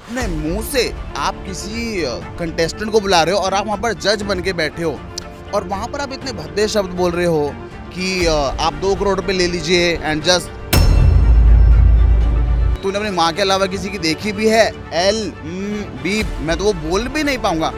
अपने मुंह से आप किसी कंटेस्टेंट को बुला रहे हो और आप वहाँ पर जज बन के बैठे हो और वहाँ पर आप इतने भद्दे शब्द बोल रहे हो कि आप 2 करोड़ रुपए ले लीजिए एंड जस्ट तूने अपनी माँ के अलावा किसी की देखी भी है एल बी, मैं तो वो बोल भी नहीं पाऊंगा।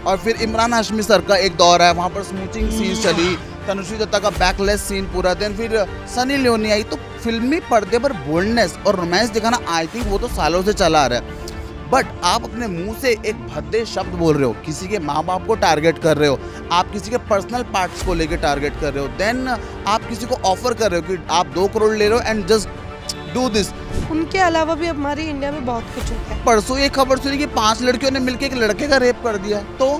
और फिर इमरान हाशमी सर का एक दौर है, वहाँ पर स्मूचिंग सीन चली, तनुश्री दत्ता का बैकलेस सीन पूरा दिन, फिर सनी लियोनी आई। तो फिल्मी पर्दे पर बोल्डनेस और रोमांस दिखाना आई थिंक वो तो सालों से चला आ रहा है, बट आप अपने मुंह से एक भद्दे शब्द बोल रहे हो, किसी के माँ बाप को टारगेट कर रहे हो, आप किसी के पर्सनल पार्ट्स को लेके टारगेट कर रहे हो, देन आप किसी को ऑफर कर रहे हो कि आप 2 करोड़ ले रहे हो एंड जस्ट डू दिस। उनके अलावा भी हमारी इंडिया में बहुत कुछ होता है। परसों ये खबर सुनी कि 5 लड़कियों ने मिलकर एक लड़के का रेप कर दिया। तो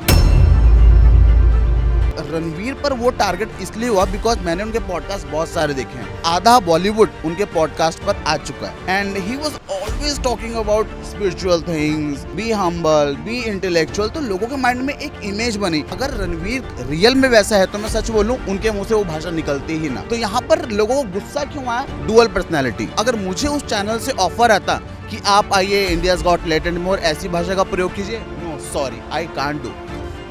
रणवीर पर वो टारगेट इसलिए हुआ बिकॉज मैंने उनके पॉडकास्ट बहुत सारे देखे हैं, आधा बॉलीवुड उनके पॉडकास्ट पर आ चुका है and he was always talking about spiritual things, be humble, be intellectual. तो लोगों के माइंड में एक इमेज बनी। अगर रणवीर रियल में वैसा है तो मैं सच बोलूं उनके मुंह से वो भाषा निकलती ही ना। तो यहाँ पर लोगों को गुस्सा क्यों आया? Dual personality. अगर मुझे उस चैनल से ऑफर आता कि आप आइए इंडियाज गॉट टैलेंट में और ऐसी भाषा का प्रयोग कीजिए, no sorry, I can't do,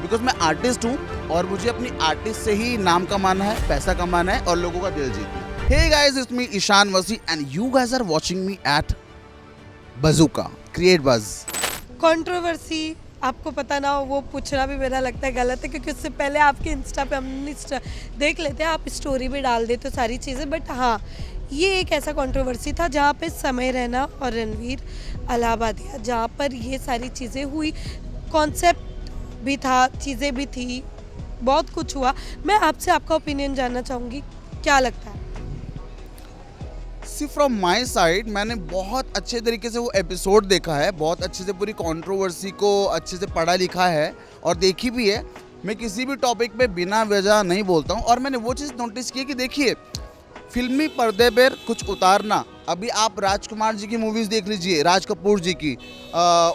because मैं आर्टिस्ट हूँ और मुझे अपनी आर्टिस्ट से ही नाम कमाना है, पैसा कमाना है और लोगों का दिल जीतना है। Hey guys, it's me Ishan वसी and you guys are watching me at Bazooka, Create Buzz। Controversy आपको पता ना हो वो पूछना भी मेरा लगता है गलत है, क्योंकि उससे पहले आपके इंस्टा पे हम देख लेते हैं, आप स्टोरी भी डाल देते हो सारी चीज़ें। बट हाँ, ये एक ऐसा कंट्रोवर्सी था जहाँ पे समय रैना और रणवीर इलाहाबाद गया, जहाँ पर ये सारी चीज़ें हुई, कॉन्सेप्ट भी था, चीज़ें भी थी, बहुत कुछ हुआ। मैं आपसे आपका ओपिनियन जानना चाहूँगी, क्या लगता है? सी फ्रॉम माई साइड, मैंने बहुत अच्छे तरीके से वो एपिसोड देखा है, बहुत अच्छे से पूरी कंट्रोवर्सी को अच्छे से पढ़ा लिखा है और देखी भी है। मैं किसी भी टॉपिक पे बिना वजह नहीं बोलता हूँ और मैंने वो चीज़ नोटिस की कि देखिए, फिल्मी पर्दे पर कुछ उतारना, अभी आप राजकुमार जी की मूवीज़ देख लीजिए, राज कपूर जी की,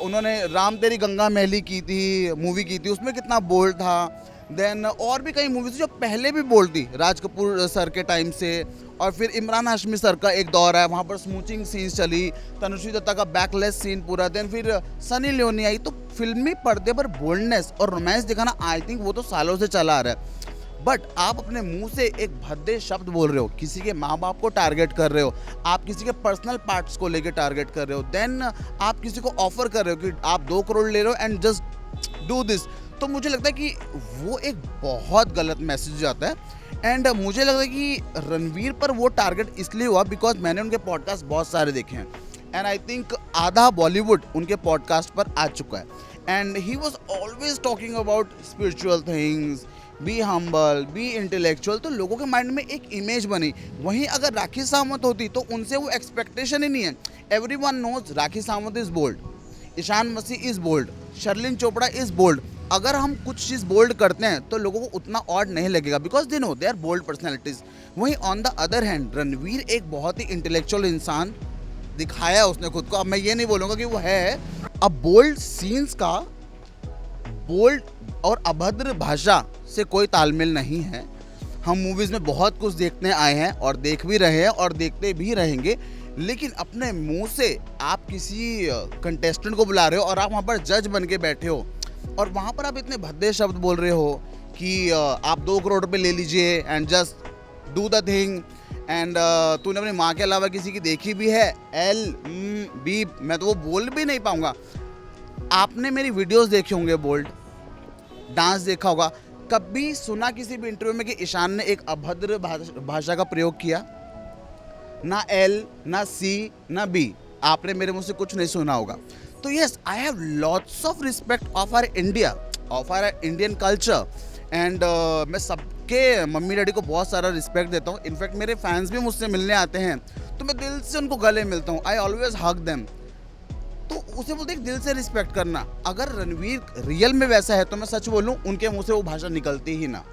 उन्होंने राम तेरी गंगा मैली की थी, मूवी की थी, उसमें कितना बोल्ड था। देन और भी कई मूवीज़ जो पहले भी बोल्ड थी राज कपूर सर के टाइम से। और फिर इमरान हाशमी सर का एक दौर है, वहाँ पर स्मूचिंग सीन्स चली, तनुश्री दत्ता का बैकलेस सीन पूरा दिन, फिर सनी लियोनी आई। तो फिल्मी पर्दे पर बोल्डनेस और रोमांस दिखाना आई थिंक वो तो सालों से चला आ रहा है, बट आप अपने मुंह से एक भद्दे शब्द बोल रहे हो, किसी के माँ बाप को टारगेट कर रहे हो, आप किसी के पर्सनल पार्ट्स को लेके टारगेट कर रहे हो, देन आप किसी को ऑफर कर रहे हो कि आप 2 करोड़ ले रहे हो एंड जस्ट डू दिस। तो मुझे लगता है कि वो एक बहुत गलत मैसेज आता है एंड मुझे लगता है कि रणवीर पर वो टारगेट इसलिए हुआ बिकॉज मैंने उनके पॉडकास्ट बहुत सारे देखे हैं एंड आई थिंक आधा बॉलीवुड उनके पॉडकास्ट पर आ चुका है and he was always talking about spiritual things, be humble, be intellectual. तो लोगों के माइंड में एक इमेज बनी। वहीं अगर राखी सावंत होती तो उनसे वो एक्सपेक्टेशन ही नहीं है। Everyone knows Rakhi Sawant is bold, Ishaan Wasi is bold, Sherlyn Chopra is bold. अगर हम कुछ चीज़ बोल्ड करते हैं तो लोगों को उतना ऑड नहीं लगेगा because they know they are bold personalities. वहीं on the other hand Ranveer एक बहुत ही इंटेलेक्चुअल इंसान दिखाया उसने खुद को। अब मैं ये नहीं बोलूँगा कि वो है। अब बोल्ड सीन्स का बोल्ड और अभद्र भाषा से कोई तालमेल नहीं है। हम मूवीज़ में बहुत कुछ देखने आए हैं और देख भी रहे हैं और देखते भी रहेंगे, लेकिन अपने मुंह से आप किसी कंटेस्टेंट को बुला रहे हो और आप वहाँ पर जज बन के बैठे हो और वहाँ पर आप इतने भद्दे शब्द बोल रहे हो कि आप 2 करोड़ रुपए ले लीजिए and just do the thing and तूने अपनी माँ के अलावा किसी की देखी भी है एल बी, मैं तो वो बोल भी नहीं पाऊँगा। आपने मेरी वीडियोस देखे होंगे, बोल्ड डांस देखा होगा, कभी सुना किसी भी इंटरव्यू में कि ईशान ने एक अभद्र भाषा का प्रयोग किया? ना एल, ना सी, ना बी, आपने मेरे मुंह से कुछ नहीं सुना होगा। तो yes, I have lots of respect of our India, of our Indian culture and मैं सबके मम्मी डैडी को बहुत सारा रिस्पेक्ट देता हूँ। इनफैक्ट मेरे फैंस भी मुझसे मिलने आते हैं तो मैं दिल से उनको गले मिलता हूँ, आई ऑलवेज हग देम। तो उसे बोलते हैं दिल से रिस्पेक्ट करना। अगर रणवीर रियल में वैसा है तो मैं सच बोलूं उनके मुंह से वो भाषा निकलती ही ना।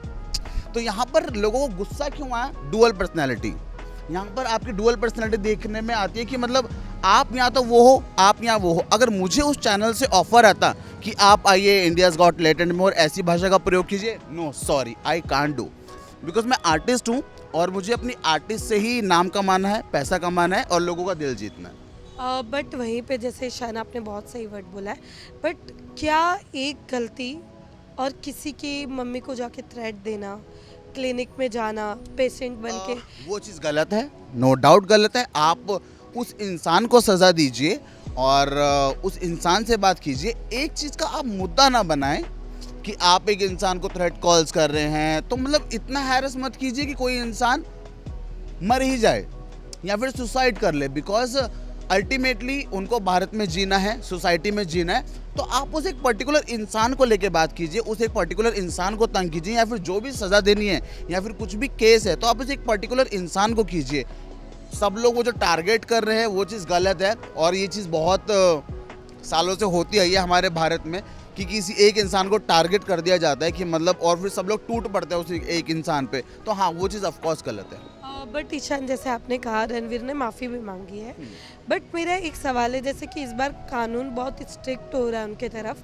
तो यहाँ पर लोगों को गुस्सा क्यों आया? Dual personality. यहाँ पर आपकी डुअल पर्सनैलिटी देखने में आती है कि मतलब आप यहाँ तो वो हो, आप यहाँ वो हो। अगर मुझे उस चैनल से ऑफर आता कि आप आइए इंडियाज गॉट टैलेंट में और ऐसी भाषा का प्रयोग कीजिए, no sorry, I can't do, because मैं आर्टिस्ट हूँ और मुझे अपनी आर्टिस्ट से ही नाम कमाना है, पैसा कमाना है और लोगों का दिल जीतना है। बट वहीं पे जैसे ईशान आपने बहुत सही वर्ड बोला है, बट क्या एक गलती और किसी की मम्मी को जाके थ्रेट देना, क्लिनिक में जाना पेशेंट बन के, वो चीज़ गलत है, नो डाउट गलत है। आप उस इंसान को सज़ा दीजिए और उस इंसान से बात कीजिए। एक चीज़ का आप मुद्दा ना बनाएं कि आप एक इंसान को थ्रेट कॉल्स कर रहे हैं, तो मतलब इतना हैरेस मत कीजिए कि कोई इंसान मर ही जाए या फिर सुसाइड कर ले, बिकॉज अल्टीमेटली उनको भारत में जीना है, सोसाइटी में जीना है। तो आप उस एक पर्टिकुलर इंसान को लेके बात कीजिए, उस एक पर्टिकुलर इंसान को तंग कीजिए, या फिर जो भी सज़ा देनी है या फिर कुछ भी केस है तो आप उस एक पर्टिकुलर इंसान को कीजिए। सब लोग वो जो टारगेट कर रहे हैं वो चीज़ गलत है, और ये चीज़ बहुत सालों से होती आई है हमारे भारत में कि किसी एक इंसान को टारगेट कर दिया जाता है कि मतलब, और फिर सब लोग टूट पड़ते हैं उस एक इंसान पे। तो हाँ, वो चीज़ ऑफकोर्स गलत है। बट ईशान जैसे आपने कहा रणवीर ने माफ़ी भी मांगी है, बट मेरा एक सवाल है जैसे कि इस बार कानून बहुत स्ट्रिक्ट हो रहा है उनके तरफ,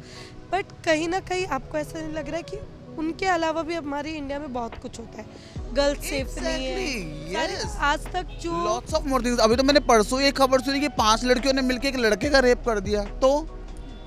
बट कहीं ना कहीं आपको ऐसा नहीं लग रहा है कि उनके अलावा भी हमारे इंडिया में बहुत कुछ होता है, गर्ल्स सेफ नहीं है, Exactly, सारे yes. आज तक जो लॉट्स ऑफ मोर थिंग्स। अभी तो मैंने परसों ये खबर सुनी कि 5 लड़कियों ने मिलकर एक लड़के का रेप कर दिया। तो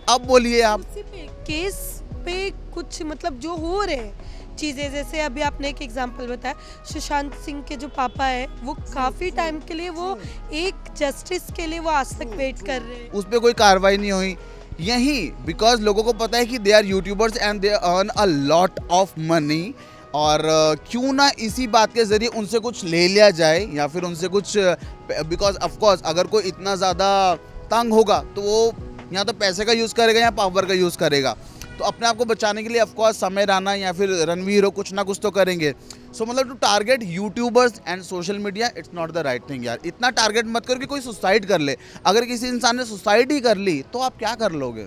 अब बोलिए आप। उसी पे केस पे कुछ मतलब जो हो रहे हैं चीज़ें, जैसे अभी आपने एक एग्जांपल बताया सुशांत सिंह के जो पापा है वो काफ़ी टाइम के लिए वो एक जस्टिस के लिए वो आज तक वेट कर रहे हैं। उस पर कोई कार्रवाई नहीं हुई, यही बिकॉज लोगों को पता है कि they are youtubers and they earn a lot of money, और क्यों ना इसी बात के ज़रिए उनसे कुछ ले लिया जाए या फिर उनसे कुछ, बिकॉज ऑफकोर्स अगर कोई इतना ज़्यादा तंग होगा तो वो या तो पैसे का यूज़ करेगा या पावर का यूज़ करेगा। तो अपने आप को बचाने के लिए ऑफकोर्स समय राणा या फिर रणवीर हो कुछ ना कुछ तो करेंगे। सो मतलब to target youtubers and social media, it's not the right thing यार। इतना टारगेट मत करो कि कोई सुसाइड कर ले। अगर किसी इंसान ने सुसाइड ही कर ली तो आप क्या कर लोगे?